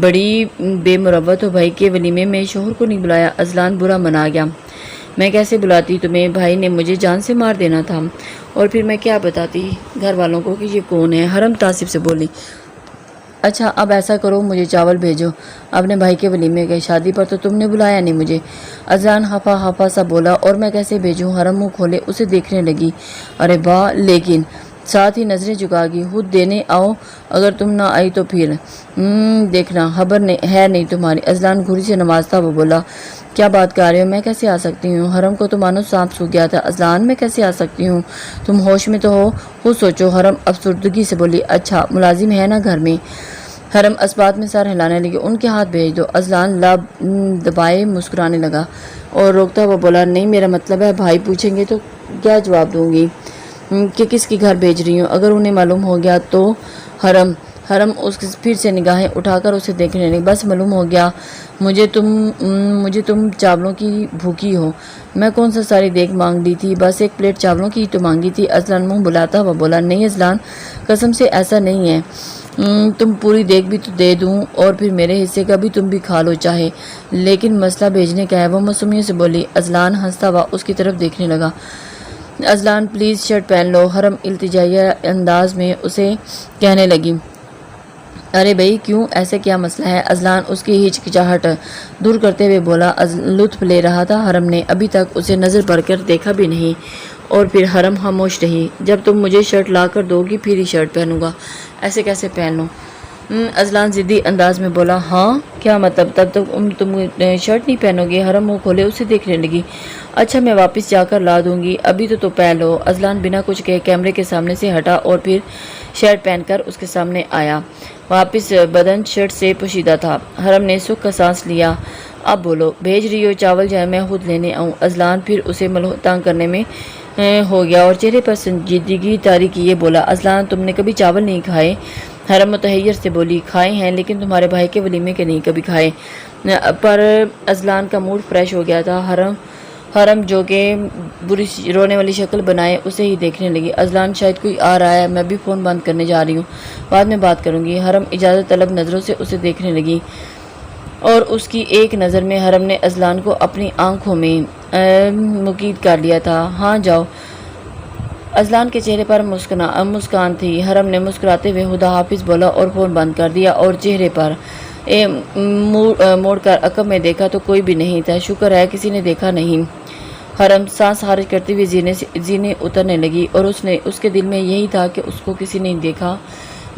بڑی بے مروت ہو، بھائی کے ولیمے میں شوہر کو نہیں بلایا۔ اذلان برا منا گیا۔ میں کیسے بلاتی تمہیں؟ بھائی نے مجھے جان سے مار دینا تھا، اور پھر میں کیا بتاتی گھر والوں کو کہ یہ کون ہے؟ حرم تعصب سے بولی۔ اچھا اب ایسا کرو، مجھے چاول بھیجو اپنے بھائی کے ولیمے کے، شادی پر تو تم نے بلایا نہیں مجھے۔ اذلان ہفا ہفا سا بولا، اور میں کیسے بھیجوں؟ حرم منہ کھولے اسے دیکھنے لگی۔ ارے واہ، لیکن ساتھ ہی نظریں جھکا گی، خود دینے آؤ، اگر تم نہ آئی تو پھر دیکھنا خبر ہے نہیں تمہاری۔ اذلان گھڑی سے نوازتا وہ بولا، کیا بات کر رہے ہو؟ میں کیسے آ سکتی ہوں؟ حرم کو تو مانو سانپ سو گیا تھا۔ اذلان میں کیسے آ سکتی ہوں؟ تم ہوش میں تو ہو، خود سوچو۔ حرم افسردگی سے بولی، اچھا ملازم ہے نا گھر میں؟ حرم اسبات میں سر ہلانے لگی، ان کے ہاتھ بھیج دو۔ اذلان لب دبائے مسکرانے لگا اور روکتا ہوا بولا، نہیں میرا مطلب ہے بھائی پوچھیں گے تو کیا جواب دوں گی کہ کس کی گھر بھیج رہی ہوں؟ اگر انہیں معلوم ہو گیا تو؟ حرم اس کی پھر سے نگاہیں اٹھا کر اسے دیکھنے لگی، بس معلوم ہو گیا مجھے تم چاولوں کی بھوکی ہو۔ میں کون سا ساری دیکھ مانگ لی تھی؟ بس ایک پلیٹ چاولوں کی تو مانگی تھی۔ اذلان منہ بلاتا ہوا بولا، نہیں اذلان قسم سے ایسا نہیں ہے، تم پوری دیکھ بھی تو دے دوں اور پھر میرے حصے کا بھی تم بھی کھا لو چاہے، لیکن مسئلہ بھیجنے کا ہے۔ وہ معصومیت سے بولی۔ اذلان ہنستا ہوا اس کی طرف دیکھنے لگا۔ اذلان پلیز شرٹ پہن لو، حرم التجائیہ انداز میں اسے کہنے لگی۔ ارے بھائی کیوں، ایسے کیا مسئلہ ہے؟ اذلان اس کی ہچکچاہٹ دور کرتے ہوئے بولا۔ لطف لے رہا تھا حرم نے ابھی تک اسے نظر بھر کر دیکھا بھی نہیں، اور پھر حرم خاموش رہی۔ جب تم مجھے شرٹ لا کر دو گی پھر ہی شرٹ پہنوں گا، ایسے کیسے پہن لوں؟ اذلان ضدی انداز میں بولا، ہاں کیا مطلب؟ تب تک تم شرٹ نہیں پہنو گے؟ حرم منہ کھولے اسے دیکھنے لگی۔ اچھا میں واپس جا کر لا دوں گی، ابھی تو پہن لو۔ اذلان بنا کچھ کہے کیمرے کے سامنے سے ہٹا اور پھر شرٹ پہن کر اس کے سامنے آیا۔ واپس بدن شرٹ سے پوشیدہ تھا۔ حرم نے سکھ کا سانس لیا۔ اب بولو، بھیج رہی ہو چاول یا میں خود لینے آؤں؟ اذلان پھر اسے تنگ کرنے میں ہو گیا اور چہرے پر سنجیدگی طاری کیے بولا، اذلان تم نے کبھی چاول نہیں کھائے؟ حرم متحیر سے بولی، کھائے ہیں لیکن تمہارے بھائی کے ولیمے کے نہیں کبھی کھائے۔ پر اذلان کا موڈ فریش ہو گیا تھا۔ حرم جو کہ بری رونے والی شکل بنائے اسے ہی دیکھنے لگی۔ اذلان شاید کوئی آ رہا ہے، میں بھی فون بند کرنے جا رہی ہوں، بعد میں بات کروں گی۔ حرم اجازت طلب نظروں سے اسے دیکھنے لگی، اور اس کی ایک نظر میں حرم نے اذلان کو اپنی آنکھوں میں مقید کر لیا تھا۔ ہاں جاؤ۔ اذلان کے چہرے پر مسکان تھی۔ حرم نے مسکراتے ہوئے خدا حافظ بولا اور فون بند کر دیا، اور چہرے پر موڑ کر عقب میں دیکھا تو کوئی بھی نہیں تھا۔ شکر ہے کسی نے دیکھا نہیں۔ حرم سانس خارج کرتے ہوئے زینے اترنے لگی، اور اس کے دل میں یہی تھا کہ اس کو کسی نے دیکھا،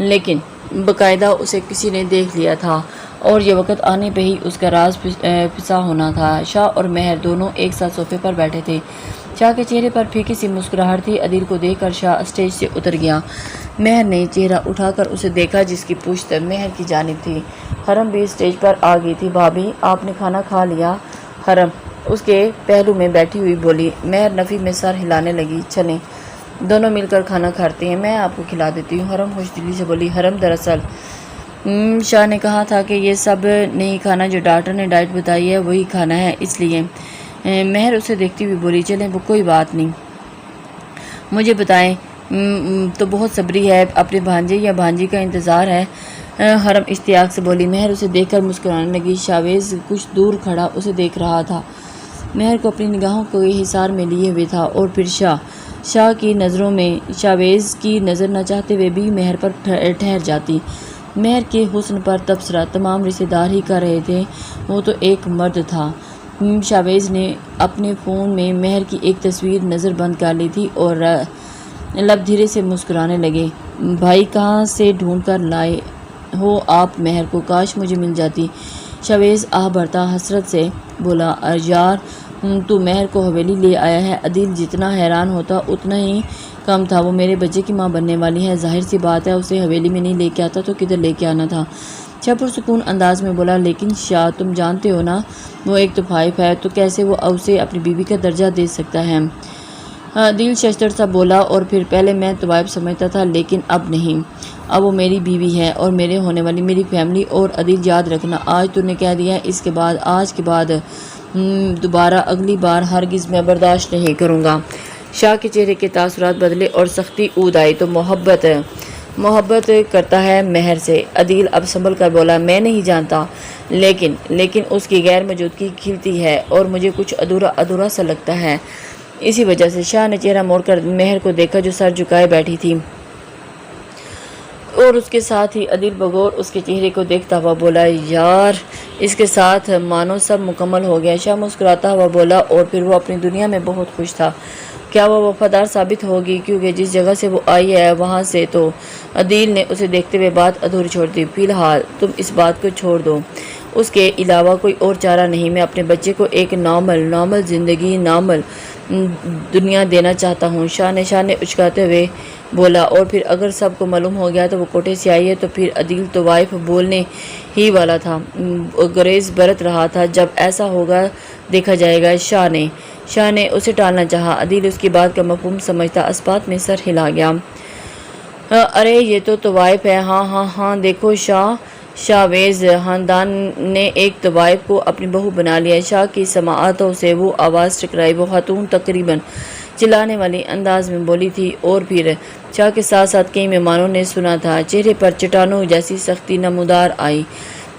لیکن باقاعدہ اسے کسی نے دیکھ لیا تھا، اور یہ وقت آنے پہ ہی اس کا راز پھسا ہونا تھا۔ شاہ اور مہر دونوں ایک ساتھ صوفے پر بیٹھے تھے۔ شاہ کے چہرے پر پھیکی سی مسکراہٹ تھی۔ عدیل کو دیکھ کر شاہ اسٹیج سے اتر گیا۔ مہر نے چہرہ اٹھا کر اسے دیکھا، جس کی پشت مہر کی جانب تھی۔ حرم بھی اسٹیج پر آ گئی تھی۔ بھابھی آپ نے کھانا کھا لیا؟ حرم اس کے پہلو میں بیٹھی ہوئی بولی۔ مہر نفی میں سر ہلانے لگی، چلیں دونوں مل کر کھانا کھاتے ہیں، میں آپ کو کھلا دیتی ہوں۔ حرم خوش دلی سے بولی۔ حرم دراصل شاہ نے کہا تھا کہ یہ سب نہیں کھانا، جو ڈاکٹر نے ڈائٹ بتائی ہے وہی کھانا ہے، اس لیے۔ مہر اسے دیکھتی ہوئی بولی، چلیں وہ کوئی بات نہیں، مجھے بتائیں تو بہت صبری ہے، اپنے بھانجے یا بھانجی کا انتظار ہے؟ حرم اشتیاق سے بولی۔ مہر اسے دیکھ کر مسکرانے لگی۔ شاویز کچھ دور کھڑا اسے دیکھ رہا تھا، مہر کو اپنی نگاہوں کو حصار میں لیے ہوئے تھا، اور پھر شاہ کی نظروں میں شاویز کی نظر نہ چاہتے ہوئے بھی مہر پر ٹھہر جاتی۔ مہر کے حسن پر تبصرہ تمام رشتہ دار ہی کر رہے تھے، وہ تو ایک مرد تھا۔ شاویز نے اپنے فون میں مہر کی ایک تصویر نظر بند کر لی تھی، اور لب دھیرے سے مسکرانے لگے۔ بھائی کہاں سے ڈھونڈ کر لائے ہو آپ مہر کو؟ کاش مجھے مل جاتی۔ شاویز آہ بھرتا حسرت سے بولا، یار تو مہر کو حویلی لے آیا ہے۔ عدیل جتنا حیران ہوتا اتنا ہی کم تھا، وہ میرے بچے کی ماں بننے والی ہے، ظاہر سی بات ہے اسے حویلی میں نہیں لے کے آتا تو کدھر لے کے آنا تھا۔ شاہ پرسکون انداز میں بولا، لیکن شاہ تم جانتے ہو نا وہ ایک طفائف ہے، تو کیسے وہ اسے اپنی بیوی کا درجہ دے سکتا ہے؟ دل ششدر سا بولا، اور پھر پہلے میں طوائف سمجھتا تھا لیکن اب نہیں، اب وہ میری بیوی ہے اور میرے ہونے والی میری فیملی۔ اور عدیل یاد رکھنا، آج تو نے کہہ دیا، اس کے بعد آج کے بعد دوبارہ اگلی بار ہرگز میں برداشت نہیں کروں گا۔ شاہ کے چہرے کے تاثرات بدلے اور سختی اود آئی تو محبت محبت کرتا ہے مہر سے۔ عدیل اب سنبھل کر بولا، میں نہیں جانتا، لیکن اس کی غیر موجودگی کھلتی ہے اور مجھے کچھ ادھورا ادھورا سا لگتا ہے۔ اسی وجہ سے شاہ نے چہرہ موڑ کر مہر کو دیکھا جو سر جھکائے بیٹھی تھی، اور اس کے ساتھ ہی عدیل بغور اس کے چہرے کو دیکھتا ہوا بولا، یار اس کے ساتھ مانو سب مکمل ہو گیا۔ شاہ مسکراتا ہوا بولا، اور پھر وہ اپنی دنیا میں بہت خوش تھا۔ کیا وہ وفادار ثابت ہوگی؟ کیونکہ جس جگہ سے وہ آئی ہے وہاں سے تو عدیل نے اسے دیکھتے ہوئے بات ادھوری چھوڑ دی۔ فی الحال تم اس بات کو چھوڑ دو، اس کے علاوہ کوئی اور چارہ نہیں۔ میں اپنے بچے کو ایک نارمل زندگی، نارمل دنیا دینا چاہتا ہوں۔ شاہ نے اچکاتے ہوئے بولا، اور پھر اگر سب کو معلوم ہو گیا تو وہ کوٹے سے آئی ہے تو پھر عدیل تو وائف بولنے ہی والا تھا، گریز برت رہا تھا، جب ایسا ہوگا دیکھا جائے گا۔ شاہ نے اسے ٹالنا چاہا۔ عدیل اس کی بات کا مفہوم سمجھتا اسبات میں سر ہلا گیا۔ ارے یہ تو طوائف ہے۔ ہاں دیکھو، شاہویز خاندان نے ایک طوائف کو اپنی بہو بنا لیا۔ شاہ کی سماعتوں سے وہ آواز ٹکرائی۔ وہ خاتون تقریباً چلانے والی انداز میں بولی تھی، اور پھر شاہ کے ساتھ ساتھ کئی مہمانوں نے سنا تھا۔ چہرے پر چٹانوں جیسی سختی نمودار آئی۔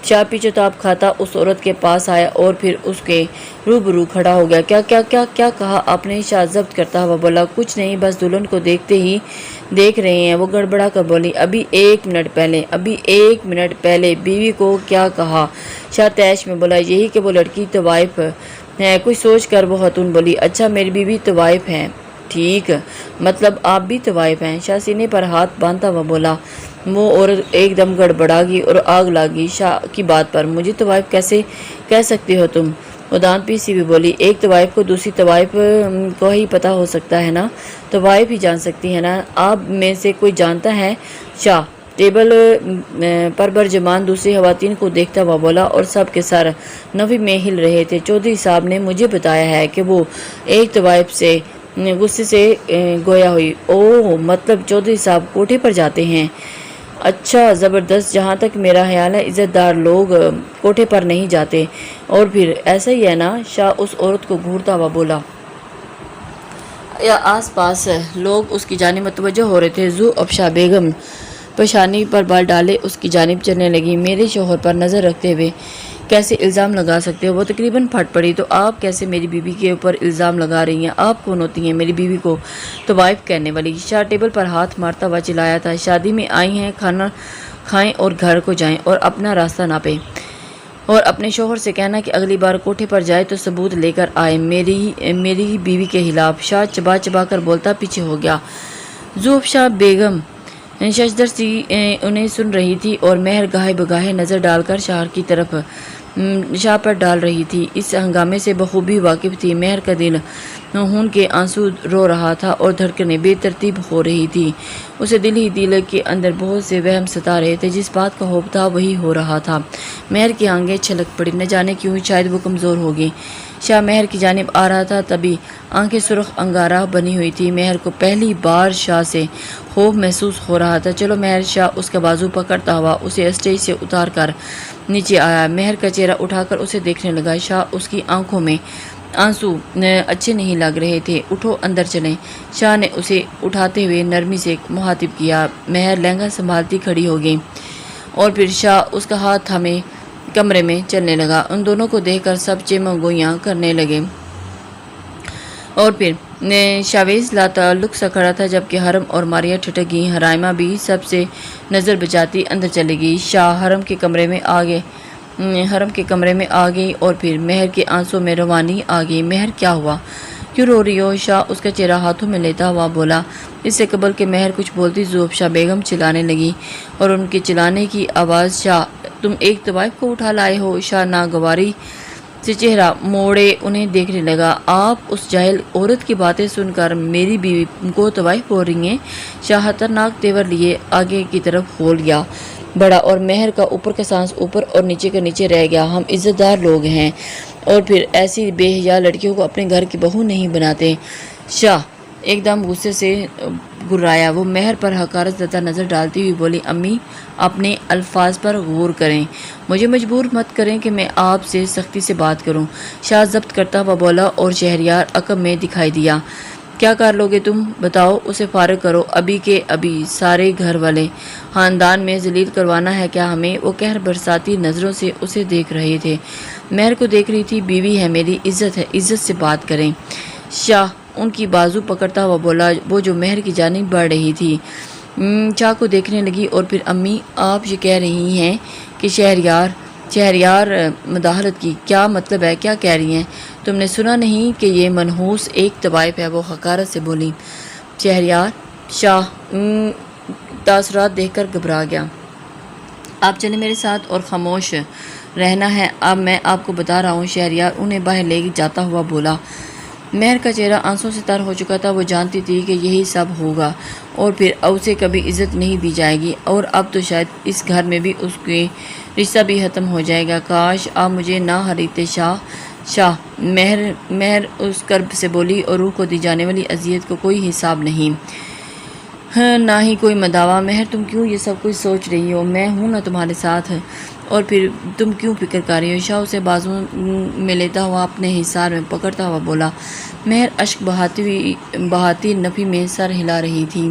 شاہ پیچھے تاپ کھاتا اس عورت کے پاس آیا اور پھر اس کے روبرو کھڑا ہو گیا۔ کیا کہا آپ نے؟ شاہ ضبط کرتا ہوا بولا، کچھ نہیں، بس دلہن کو دیکھ رہے ہیں۔ وہ گڑبڑا کر بولی، ابھی ایک منٹ پہلے بیوی کو کیا کہا؟ شاہ طیش میں بولا، یہی کہ وہ لڑکی طوائف ہے۔ کچھ سوچ کر وہ خاتون بولی، اچھا میری بیوی طوائف ہے، ٹھیک، مطلب آپ بھی طوائف ہیں؟ شاہ سینے پر ہاتھ باندھتا ہوا بولا۔ وہ عورت ایک دم گڑبڑا گئی اور آگ لگی شاہ کی بات پر۔ مجھے طوائف کیسے کہہ سکتے ہو تم؟ وہ دانت پیسی بھی بولی، ایک طوائف کو دوسری طوائف کو ہی پتہ ہو سکتا ہے نا، طوائف ہی جان سکتی ہے نا، آپ میں سے کوئی جانتا ہے؟ شاہ ٹیبل پر برجمان دوسری خواتین کو دیکھتا ہوا بولا، اور سب کے سر نفی میں ہل رہے تھے۔ چودھری صاحب نے مجھے بتایا ہے کہ وہ ایک طوائف سے غصے سے گویا ہوئی۔ اوہ، مطلب چودھری صاحب کوٹھے پر جاتے ہیں؟ اچھا، زبردست۔ جہاں تک میرا خیال ہے عزت دار لوگ کوٹھے پر نہیں جاتے، اور پھر ایسا ہی ہے نا؟ شاہ اس عورت کو گھورتا ہوا بولا۔ آس پاس لوگ اس کی جانب متوجہ ہو رہے تھے۔ افشا بیگم پیشانی پر بال ڈالے اس کی جانب چلنے لگی۔ میرے شوہر پر نظر رکھتے ہوئے کیسے الزام لگا سکتے ہو؟ وہ تقریباً پھٹ پڑی، تو آپ کیسے میری بیوی کے اوپر الزام لگا رہی ہیں؟ آپ کون ہوتی ہیں میری بیوی کو طوائف کہنے والی؟ شاہ ٹیبل پر ہاتھ مارتا ہوا چلایا تھا، شادی میں آئی ہیں، کھانا کھائیں اور گھر کو جائیں اور اپنا راستہ ناپیں، اور اپنے شوہر سے کہنا کہ اگلی بار کوٹھے پر جائے تو ثبوت لے کر آئے میری بیوی کے خلاف۔ شاہ چبا کر بولتا پیچھے ہو گیا۔ افشا بیگم ششدر سی انہیں سن رہی تھی، اور مہر گاہے بگاہے نظر ڈال کر شاہ پر ڈال رہی تھی۔ اس ہنگامے سے بخوبی واقف تھی۔ مہر کا دل خون کے آنسو رو رہا تھا اور دھڑکنیں بے ترتیب ہو رہی تھی۔ اسے دل کے اندر بہت سے وہم ستا رہے تھے۔ جس بات کا خوف تھا وہی ہو رہا تھا۔ مہر کی آنکھیں چھلک پڑی، نہ جانے کیوں، شاید وہ کمزور ہوگی۔ شاہ مہر کی جانب آ رہا تھا، تبھی آنکھیں سرخ انگارہ بنی ہوئی تھی۔ مہر کو پہلی بار شاہ سے خوف محسوس ہو رہا تھا۔ چلو مہر، شاہ اس کا بازو پکڑتا ہوا اسے اسٹیج سے اتار کر نیچے آیا۔ مہر کا چہرہ اٹھا کر اسے دیکھنے لگا۔ شاہ اس کی آنکھوں میں آنسو اچھے نہیں لگ رہے تھے۔ اٹھو اندر چلیں۔ شاہ نے اسے اٹھاتے ہوئے نرمی سے مخاطب کیا۔ مہر لہنگا سنبھالتی کھڑی ہو گئی، اور پھر شاہ اس کا ہاتھ تھامے کمرے میں چلنے لگا۔ ان دونوں کو دیکھ کر سب چیمہ گوئیاں کرنے لگے، اور پھر شاویز لا تعلق سا کھڑا تھا، جبکہ حرم اور ماریا ٹھٹک گئی۔ حرائمہ بھی سب سے نظر بچاتی اندر چلی گئی۔ شاہ حرم کے کمرے میں آ گئی، اور پھر مہر کے آنسوں میں روانی آ گئی۔ مہر، کیا ہوا؟ کیوں رو رہی ہو؟ شاہ اس کا چہرہ ہاتھوں میں لیتا ہوا بولا۔ اس سے قبل کہ مہر کچھ بولتی، افشا بیگم چلانے لگی، اور ان کے چلانے کی آواز، شاہ تم ایک طوائف کو اٹھا لائے ہو؟ شاہ ناگواری سے چہرہ موڑے انہیں دیکھنے لگا۔ آپ اس جاہل عورت کی باتیں سن کر میری بیوی کو طوائف بول رہی ہیں؟ شاہ خطرناک تیور لیے آگے کی طرف کھول گیا بڑا، اور مہر کا اوپر کا سانس اوپر اور نیچے کا نیچے رہ گیا۔ ہم عزت دار لوگ ہیں، اور پھر ایسی بے حیا لڑکیوں کو اپنے گھر کی بہو نہیں بناتے۔ شاہ ایک دم غصے سے گرایا۔ وہ مہر پر حقارت زدہ نظر ڈالتی ہوئی بولی، امی اپنے الفاظ پر غور کریں، مجھے مجبور مت کریں کہ میں آپ سے سختی سے بات کروں۔ شاہ ضبط کرتا ہوا بولا، اور شہریار عقب میں دکھائی دیا۔ کیا کر لو گے تم؟ بتاؤ، اسے فارغ کرو ابھی کے ابھی۔ سارے گھر والے خاندان میں ذلیل کروانا ہے کیا ہمیں؟ وہ قہر برساتی نظروں سے اسے دیکھ رہے تھے۔ مہر کو دیکھ رہی تھی۔ بیوی ہے میری، عزت ہے، عزت سے بات کریں۔ شاہ ان کی بازو پکڑتا ہوا بولا، وہ جو مہر کی جانب بڑھ رہی تھی۔ شاہ کو دیکھنے لگی اور پھر امی، آپ یہ کہہ رہی ہیں کہ شہریار مداخلت کی؟ کیا مطلب ہے؟ کیا کہہ رہی ہیں؟ تم نے سنا نہیں کہ یہ منحوس ایک طوائف ہے؟ وہ حقارت سے بولی۔ شہریار؟ شاہ تاثرات دیکھ کر گھبرا گیا۔ آپ چلیں میرے ساتھ اور خاموش رہنا ہے۔ اب میں آپ کو بتا رہا ہوں۔ شہریار انہیں باہر لے جاتا ہوا بولا۔ مہر کا چہرہ آنسوں سے تر ہو چکا تھا۔ وہ جانتی تھی کہ یہی سب ہوگا اور پھر اسے کبھی عزت نہیں دی جائے گی، اور اب تو شاید اس گھر میں بھی اس کے رشتہ بھی ختم ہو جائے گا۔ کاش آپ مجھے نہ ہریتے شاہ۔ مہر اس کرب سے بولی، اور روح کو دی جانے والی اذیت کو کوئی حساب نہیں، نہ ہی کوئی مداوا۔ مہر، تم کیوں یہ سب کچھ سوچ رہی ہو؟ میں ہوں نا تمہارے ساتھ، اور پھر تم کیوں فکر کر رہی ہو؟ شاہ اسے بازو میں لیتا ہوا اپنے حصار میں پکڑتا ہوا بولا۔ مہر اشک بہاتی نفی میں سر ہلا رہی تھی۔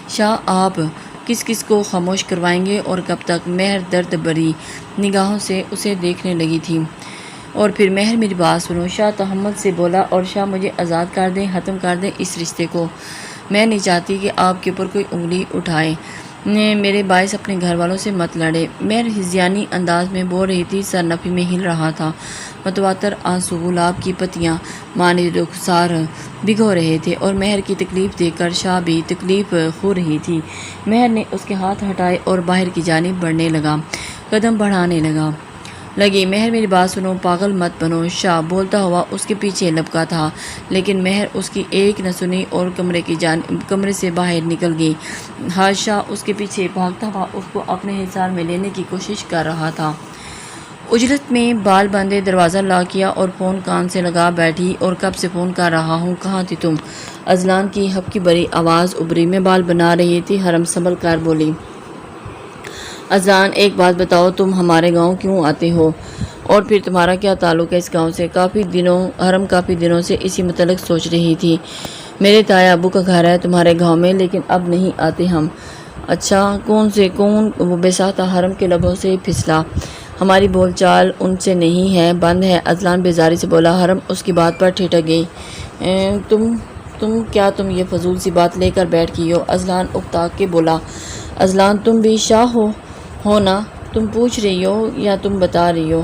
شاہ آپ کس کو خاموش کروائیں گے اور کب تک؟ مہر درد بھری نگاہوں سے اسے دیکھنے لگی تھی۔ اور پھر مہر میری بات سنو، شاہ تحمل سے بولا، اور شاہ مجھے آزاد کر دیں، ختم کر دیں اس رشتے کو۔ میں نہیں چاہتی کہ آپ کے اوپر کوئی انگلی اٹھائے۔ میرے باعث اپنے گھر والوں سے مت لڑے۔ مہر ہذیانی انداز میں بول رہی تھی، سر نفی میں ہل رہا تھا۔ متواتر آنسو گلاب کی پتیاں مانند رخسار بھگو رہے تھے، اور مہر کی تکلیف دیکھ کر شاہ بھی تکلیف خور رہی تھی۔ مہر نے اس کے ہاتھ ہٹائے اور باہر کی جانب بڑھنے لگا، قدم بڑھانے لگی۔ مہر میری بات سنو، پاگل مت بنو۔ شاہ بولتا ہوا اس کے پیچھے لپکا تھا، لیکن مہر اس کی ایک نہ سنی اور کمرے سے باہر نکل گئی۔ شاہ اس کے پیچھے بھاگتا ہوا اس کو اپنے حصار میں لینے کی کوشش کر رہا تھا۔ اجلت میں بال باندھے دروازہ لاک کیا اور فون کان سے لگا بیٹھی۔ اور کب سے فون کر رہا ہوں، کہاں تھی تم؟ اذلان کی ہبکی بھری آواز ابری۔ میں بال بنا رہی تھی، حرم سنبھل کر بولی۔ اذلان ایک بات بتاؤ، تم ہمارے گاؤں کیوں آتے ہو؟ اور پھر تمہارا کیا تعلق ہے اس گاؤں سے؟ حرم کافی دنوں سے اسی متعلق سوچ رہی تھی۔ میرے تایا ابو کا گھر ہے تمہارے گاؤں میں، لیکن اب نہیں آتے ہم۔ اچھا، کون؟ وہ بےساختہ حرم کے لبوں سے پھسلا۔ ہماری بول چال ان سے نہیں ہے، بند ہے۔ اذلان بیزاری سے بولا۔ حرم اس کی بات پر ٹھٹک گئی۔ تم یہ فضول سی بات لے کر بیٹھ گئی ہو؟ اذلان اکتا کے بولا۔ اذلان تم بھی شاہ ہو نا؟ تم پوچھ رہی ہو یا تم بتا رہی ہو؟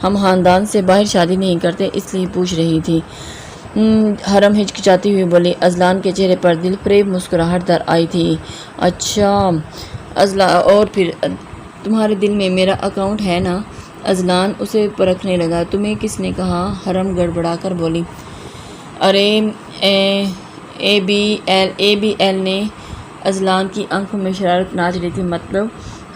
ہم خاندان سے باہر شادی نہیں کرتے، اس لیے پوچھ رہی تھی۔ حرم ہچکچاتی ہوئی بولی۔ اذلان کے چہرے پر دل فریب مسکراہٹ در آئی تھی۔ اچھا اذلان، اور پھر تمہارے دل میں میرا اکاؤنٹ ہے نا؟ اذلان اسے پرکھنے لگا۔ تمہیں کس نے کہا؟ حرم گڑبڑا کر بولی۔ ارے اے بی ایل نے۔ اذلان کی آنکھوں میں شرارت ناچ رہی تھی۔ مطلب؟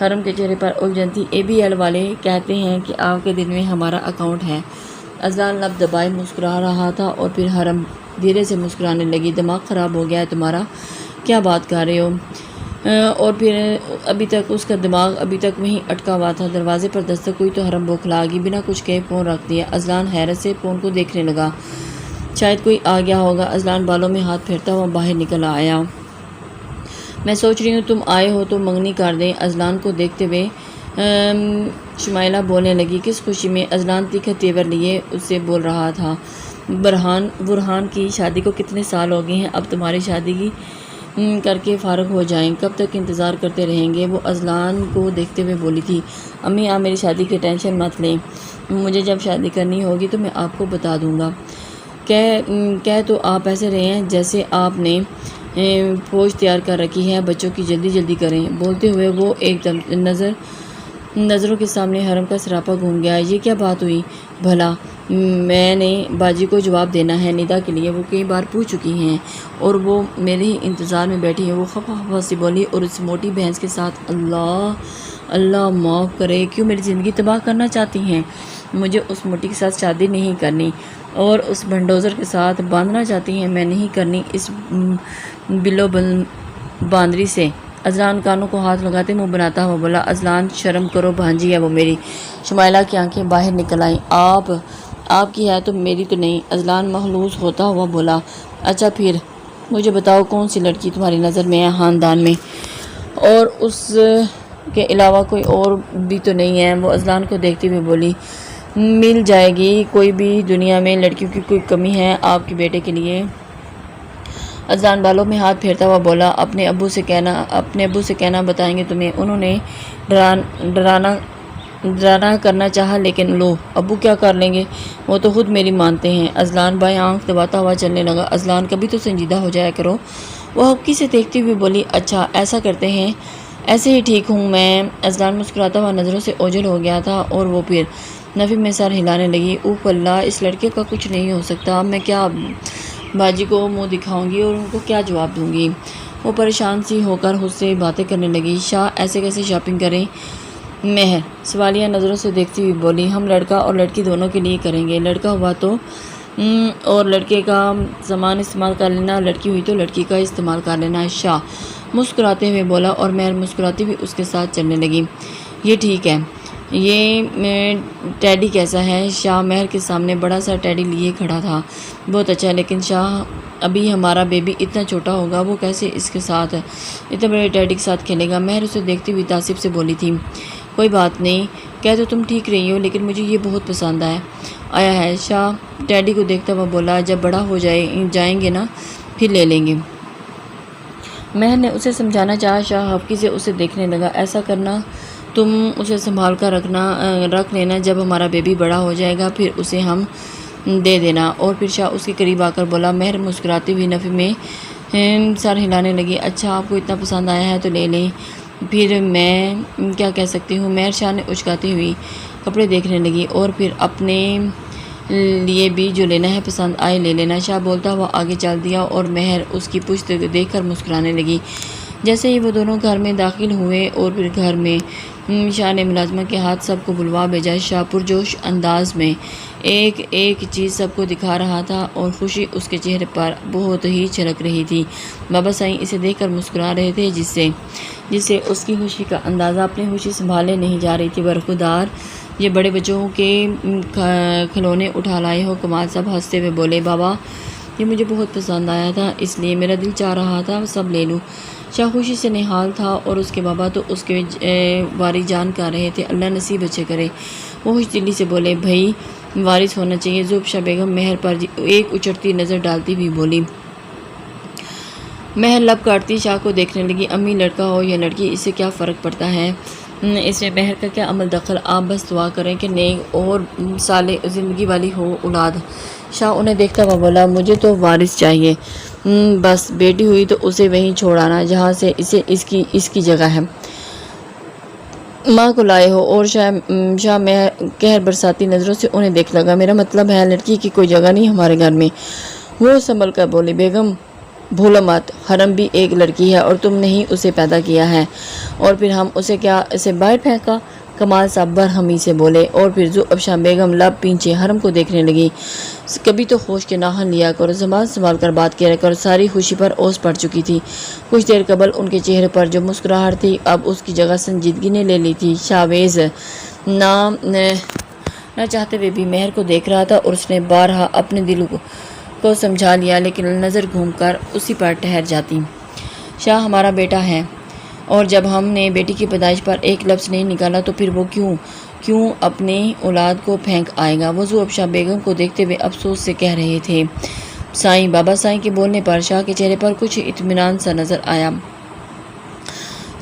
حرم کے چہرے پر الجھن تھی۔ اے بی ایل والے کہتے ہیں کہ آپ کے دل میں ہمارا اکاؤنٹ ہے۔ اذلان لب دبائے مسکرا رہا تھا، اور پھر حرم دھیرے سے مسکرانے لگی۔ دماغ خراب ہو گیا ہے تمہارا؟ کیا بات کر رہے ہو؟ اور پھر ابھی تک اس کا دماغ وہیں اٹکا ہوا تھا۔ دروازے پر دستک ہوئی تو حرم بوکھلا گئی۔ بنا کچھ کہے فون رکھ دیا۔ اذلان حیرت سے فون کو دیکھنے لگا۔ شاید کوئی آ گیا ہوگا۔ اذلان بالوں میں ہاتھ پھیرتا ہوا باہر نکل آیا۔ میں سوچ رہی ہوں تم آئے ہو تو منگنی کر دیں۔ اذلان کو دیکھتے ہوئے شمائلہ بولنے لگی۔ کس خوشی میں؟ اذلان تیکھا تیور لیے اس سے بول رہا تھا۔ برہان کی شادی کو کتنے سال ہو گئے ہیں؟ اب تمہاری شادی کر کے فارغ ہو جائیں، کب تک انتظار کرتے رہیں گے؟ وہ اذلان کو دیکھتے ہوئے بولی تھی۔ امی آپ میری شادی کی ٹینشن مت لیں، مجھے جب شادی کرنی ہوگی تو میں آپ کو بتا دوں گا۔ کہہ تو آپ ایسے رہے ہیں جیسے آپ نے فوج تیار کر رکھی ہے، بچوں کی جلدی کریں۔ بولتے ہوئے وہ ایک دم نظروں کے سامنے حرم کا سراپا گھوم گیا۔ یہ کیا بات ہوئی بھلا؟ میں نے باجی کو جواب دینا ہے ندا کے لیے، وہ کئی بار پوچھ چکی ہیں اور وہ میرے ہی انتظار میں بیٹھی ہیں۔ وہ خفا سی بولی اور اس موٹی بھینس کے ساتھ، اللہ معاف کرے، کیوں میری زندگی تباہ کرنا چاہتی ہیں؟ مجھے اس موٹی کے ساتھ شادی نہیں کرنی، اور اس بلڈوزر کے ساتھ باندھنا چاہتی ہیں؟ میں نہیں کرنی اس بلو باندری سے۔ اذلان کانوں کو ہاتھ لگاتے منہ بناتا ہوا بولا۔ اذلان شرم کرو، بھانجی ہے وہ میری۔ شمائلہ کی آنکھیں باہر نکل آئیں۔ آپ کی ہے تو میری تو نہیں۔ اذلان مخلوص ہوتا ہوا بولا۔ اچھا پھر مجھے بتاؤ کون سی لڑکی تمہاری نظر میں ہے خاندان میں، اور اس کے علاوہ کوئی اور بھی تو نہیں ہے؟ وہ اذلان کو دیکھتے ہوئے بولی، مل جائے گی کوئی بھی دنیا میں لڑکیوں کی کوئی کمی ہے آپ کے بیٹے کے لیے؟ اذلان بالوں میں ہاتھ پھیرتا ہوا بولا، اپنے ابو سے کہنا بتائیں گے تمہیں، انہوں نے ڈرانا کرنا چاہا لیکن لو ابو کیا کر لیں گے، وہ تو خود میری مانتے ہیں۔ اذلان بائیں آنکھ دباتا ہوا چلنے لگا۔ اذلان کبھی تو سنجیدہ ہو جایا کرو۔ وہ حقی سے دیکھتی ہوئی بولی، اچھا ایسا کرتے ہیں، ایسے ہی ٹھیک ہوں میں۔ اذلان مسکراتا ہوا نظروں سے اوجھل ہو گیا تھا اور وہ پھر نفی میں سر ہلانے لگی۔ اوف اللہ، اس لڑکے کا کچھ نہیں ہو سکتا، میں کیا باجی کو منہ دکھاؤں گی اور ان کو کیا جواب دوں گی؟ وہ پریشان سی ہو کر خود سے باتیں کرنے لگی۔ شاہ ایسے کیسے شاپنگ کریں؟ مہر سوالیہ نظروں سے دیکھتی ہوئی بولی، ہم لڑکا اور لڑکی دونوں کے لیے کریں گے، لڑکا ہوا تو اور لڑکے کا سامان استعمال کر لینا، لڑکی ہوئی تو لڑکی کا استعمال کر لینا۔ شاہ مسکراتے ہوئے بولا اور مہر مسکراتی ہوئی اس کے ساتھ چلنے لگی۔ یہ ٹھیک ہے، یہ ٹیڈی کیسا ہے؟ شاہ مہر کے سامنے بڑا سا ٹیڈی لیے کھڑا تھا۔ بہت اچھا، لیکن شاہ ابھی ہمارا بیبی اتنا چھوٹا ہوگا، وہ کیسے اس کے ساتھ اتنے بڑے ٹیڈی کے ساتھ کھیلے گا؟ مہر اسے دیکھتی ہوئی تعصب سے بولی تھی، کوئی بات نہیں، کہہ تو تم ٹھیک رہی ہو، لیکن مجھے یہ بہت پسند آیا ہے۔ شاہ ٹیڈی کو دیکھتا ہوا بولا، جب بڑا ہو جائیں گے نا پھر لے لیں گے۔ مہر نے اسے سمجھانا چاہا۔ شاہ حقی سے اسے دیکھنے لگا، ایسا کرنا، تم اسے سنبھال کر رکھ لینا، جب ہمارا بیبی بڑا ہو جائے گا پھر اسے ہم دے دینا۔ اور پھر شاہ اس کے قریب آ کر بولا۔ مہر مسکراتی ہوئی نفی میں سر ہلانے لگی، اچھا آپ کو اتنا پسند آیا ہے تو لے لیں، پھر میں کیا کہہ سکتی ہوں؟ مہر شاہ نے اچکاتی ہوئی کپڑے دیکھنے لگی، اور پھر اپنے لیے بھی جو لینا ہے پسند آئے لے لینا۔ شاہ بولتا ہوا آگے چل دیا اور مہر اس کی پشت دیکھ کر مسکرانے لگی۔ جیسے ہی وہ دونوں گھر میں داخل ہوئے اور پھر گھر میں شاہ نے ملازمہ کے ہاتھ سب کو بلوا بھیجا۔ شاہ پرجوش انداز میں ایک ایک چیز سب کو دکھا رہا تھا اور خوشی اس کے چہرے پر بہت ہی چھلک رہی تھی۔ بابا سائیں اسے دیکھ کر مسکرا رہے تھے، جس سے اس کی خوشی کا اندازہ اپنی خوشی سنبھالے نہیں جا رہی تھی۔ برخودار، یہ بڑے بچوں کے کھلونے اٹھا لائے ہو؟ کمال صاحب ہنستے ہوئے بولے، بابا یہ مجھے بہت پسند آیا تھا، اس لیے میرا دل چاہ رہا تھا سب لے لوں۔ شاہ خوشی سے نہال تھا اور اس کے بابا تو اس کے وارث جان کر رہے تھے، اللہ نصیب اچھے کرے۔ وہ خوش دلی سے بولے، بھائی وارث ہونا چاہیے۔ زوبشہ بیگم مہر پر ایک اچڑتی نظر ڈالتی ہوئی بولی۔ مہر لب کاٹتی شاہ کو دیکھنے لگی، امی لڑکا ہو یا لڑکی اس سے کیا فرق پڑتا ہے، اس میں مہر کا کیا عمل دخل، آپ بس دعا کریں کہ نیک اور صالح زندگی والی ہو اولاد۔ شاہ انہیں دیکھتا ہوا بولا، مجھے تو وارث چاہیے، بس بیٹی ہوئی تو اسے وہیں چھوڑ آنا جہاں سے اس کی جگہ ہے، ماں کو لائے ہو۔ اور شاہ مہر قہر برساتی نظروں سے انہیں دیکھ لگا، میرا مطلب ہے لڑکی کی کوئی جگہ نہیں ہمارے گھر میں۔ وہ سنبھل کر بولی، بیگم بھولو مت، حرم بھی ایک لڑکی ہے اور تم نے ہی اسے پیدا کیا ہے، اور پھر ہم اسے باہر پھینکا؟ کمال صاحب برہمی سے بولے، اور پھر زوبشہ بیگم لب پینچے حرم کو دیکھنے لگی، کبھی تو ہوش کے ناخن لیا کرو، زبان سنبھال کر بات کیا کرو۔ ساری خوشی پر اوس پڑ چکی تھی۔ کچھ دیر قبل ان کے چہرے پر جو مسکراہٹ تھی اب اس کی جگہ سنجیدگی نے لے لی تھی۔ شاویز نہ چاہتے ہوئے بھی مہر کو دیکھ رہا تھا اور اس نے بارہا اپنے دل کو سمجھا لیا، لیکن نظر گھوم کر اسی پر ٹھہر جاتی۔ شاہ ہمارا بیٹا ہے، اور جب ہم نے بیٹی کی پیدائش پر ایک لفظ نہیں نکالا تو پھر وہ کیوں اپنی اولاد کو پھینک آئے گا؟ وہ زوبشہ بیگم کو دیکھتے ہوئے افسوس سے کہہ رہے تھے۔ سائیں بابا سائیں کے بولنے پر شاہ کے چہرے پر کچھ اطمینان سا نظر آیا۔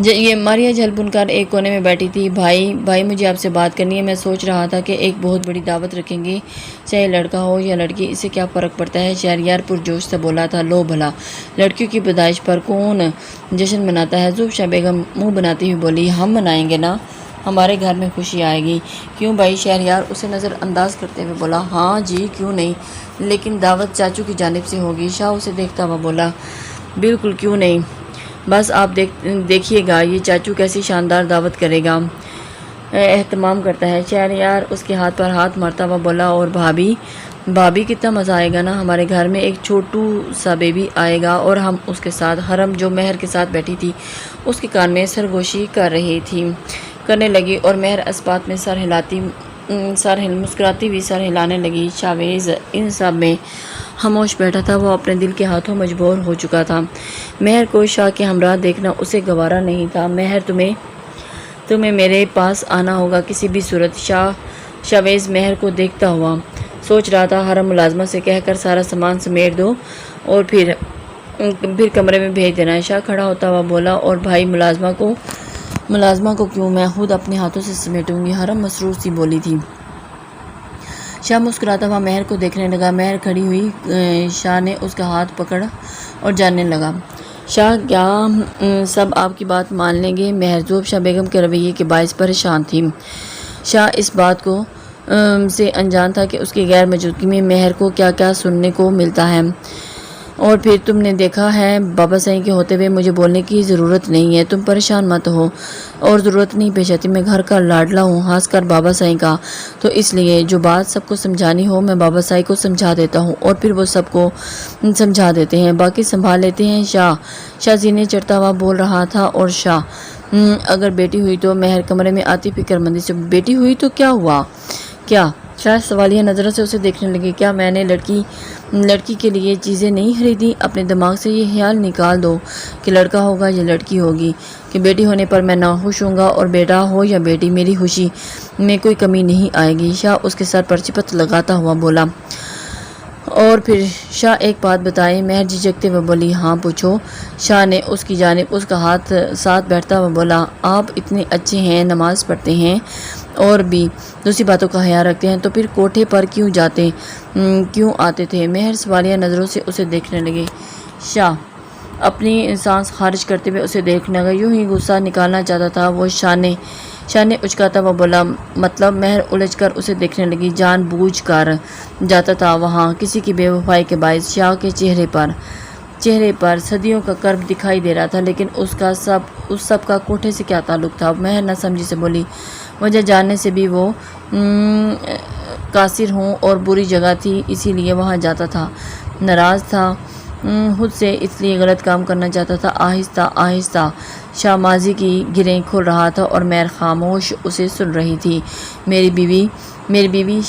یہ ماریا جھل بن کر ایک کونے میں بیٹھی تھی۔ بھائی مجھے آپ سے بات کرنی ہے، میں سوچ رہا تھا کہ ایک بہت بڑی دعوت رکھیں گے، چاہے لڑکا ہو یا لڑکی، اس سے کیا فرق پڑتا ہے؟ شہریار پرجوش سے بولا تھا، لو بھلا لڑکیوں کی پیدائش پر کون جشن مناتا ہے؟ زوبشہ بیگم منہ بناتی ہوئی بولی، ہم منائیں گے نا، ہمارے گھر میں خوشی آئے گی۔ کیوں بھائی؟ شہریار اسے نظر انداز کرتے ہوئے بولا، ہاں جی کیوں نہیں، لیکن دعوت چاچو کی جانب سے ہوگی۔ شاہ اسے دیکھتا ہوا بولا، بالکل کیوں نہیں، بس آپ دیکھیے گا یہ چاچو کیسی شاندار دعوت کرے گا، اہتمام کرتا ہے۔ شہریار اس کے ہاتھ پر ہاتھ مارتا ہوا بولا، اور بھابھی کتنا مزہ آئے گا نا، ہمارے گھر میں ایک چھوٹو سا بیبی آئے گا اور ہم اس کے ساتھ۔ حرم جو مہر کے ساتھ بیٹھی تھی اس کے کان میں سرگوشی کرنے لگی اور مہر اسبات میں مسکراتی ہوئی سر ہلانے لگی۔ شاویز ان سب میں خاموش بیٹھا تھا، وہ اپنے دل کے ہاتھوں مجبور ہو چکا تھا۔ مہر کو شاہ کے ہمراہ دیکھنا اسے گوارا نہیں تھا۔ مہر تمہیں میرے پاس آنا ہوگا کسی بھی صورت۔ شاویز مہر کو دیکھتا ہوا سوچ رہا تھا، ہرم ملازمہ سے کہہ کر سارا سامان سمیٹ دو اور پھر کمرے میں بھیج دینا۔ شاہ کھڑا ہوتا ہوا بولا، اور بھائی ملازمہ کو کیوں؟ میں خود اپنے ہاتھوں سے سمیٹوں گی، ہرم مسرور سی بولی تھی۔ شاہ مسکراتا ہوا مہر کو دیکھنے لگا۔ مہر کھڑی ہوئی، شاہ نے اس کا ہاتھ پکڑ اور جاننے لگا، شاہ کیا سب آپ کی بات مان لیں گے؟ مہر زوبشاہ بیگم کے رویے کے باعث پریشان تھی۔ شاہ اس بات کو سے انجان تھا کہ اس کی غیر موجودگی میں مہر کو کیا کیا سننے کو ملتا ہے۔ اور پھر تم نے دیکھا ہے بابا سائیں کے ہوتے ہوئے مجھے بولنے کی ضرورت نہیں ہے، تم پریشان مت ہو اور ضرورت نہیں پیش آتی، میں گھر کا لاڈلا ہوں، خاص کر بابا سائیں کا، تو اس لیے جو بات سب کو سمجھانی ہو میں بابا سائیں کو سمجھا دیتا ہوں اور پھر وہ سب کو سمجھا دیتے ہیں، باقی سنبھال لیتے ہیں۔ شاہ زینے چڑھتا ہوا بول رہا تھا، اور شاہ اگر بیٹی ہوئی تو؟ مہر کمرے میں آتی فکر مندی سے، بیٹی ہوئی تو کیا ہوا؟ کیا؟ شاہ سوالیہ نظروں سے اسے دیکھنے لگے، کیا میں نے لڑکی کے لیے چیزیں نہیں خریدی؟ اپنے دماغ سے یہ خیال نکال دو کہ لڑکا ہوگا یا لڑکی ہوگی، کہ بیٹی ہونے پر میں ناخوش ہوں گا، اور بیٹا ہو یا بیٹی میری خوشی میں کوئی کمی نہیں آئے گی۔ شاہ اس کے سر پر چپت لگاتا ہوا بولا، اور پھر شاہ ایک بات بتائیں؟ مہر جھجکتے ہوئے بولی، ہاں پوچھو۔ شاہ نے اس کی جانب اس کا ہاتھ ساتھ بیٹھتا ہوا بولا، آپ اتنے اچھے ہیں، نماز پڑھتے ہیں اور بھی دوسری باتوں کا خیال رکھتے ہیں، تو پھر کوٹھے پر کیوں آتے تھے؟ مہر سوالیہ نظروں سے اسے دیکھنے لگے۔ شاہ اپنی سانس خارج کرتے ہوئے اسے دیکھنے لگا، یوں ہی غصہ نکالنا چاہتا تھا وہ۔ شاہ نے اچکاتا ہوا بولا، مطلب؟ مہر الجھ کر اسے دیکھنے لگی، جان بوجھ کر جاتا تھا وہاں کسی کی بے وفائی کے باعث۔ شاہ کے چہرے پر صدیوں کا کرب دکھائی دے رہا تھا، لیکن اس سب کا کوٹھے سے کیا تعلق تھا؟ مہر نہ سمجھی سے بولی، وجہ جاننے سے بھی وہ قاصر ہوں اور بری جگہ تھی اسی لیے وہاں جاتا تھا، ناراض تھا خود سے اس لیے غلط کام کرنا چاہتا تھا۔ آہستہ آہستہ شاہ ماضی کی گرہیں کھول رہا تھا اور مہر خاموش اسے سن رہی تھی۔ میری بیوی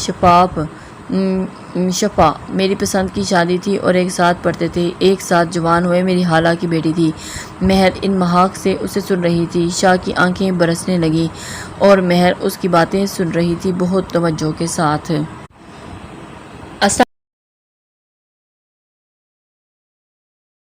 شفا میری پسند کی شادی تھی اور ایک ساتھ پڑھتے تھے، ایک ساتھ جوان ہوئے، میری خالہ کی بیٹی تھی۔ مہر ان محاق سے اسے سن رہی تھی۔ شاہ کی آنکھیں برسنے لگیں اور مہر اس کی باتیں سن رہی تھی بہت توجہ کے ساتھ۔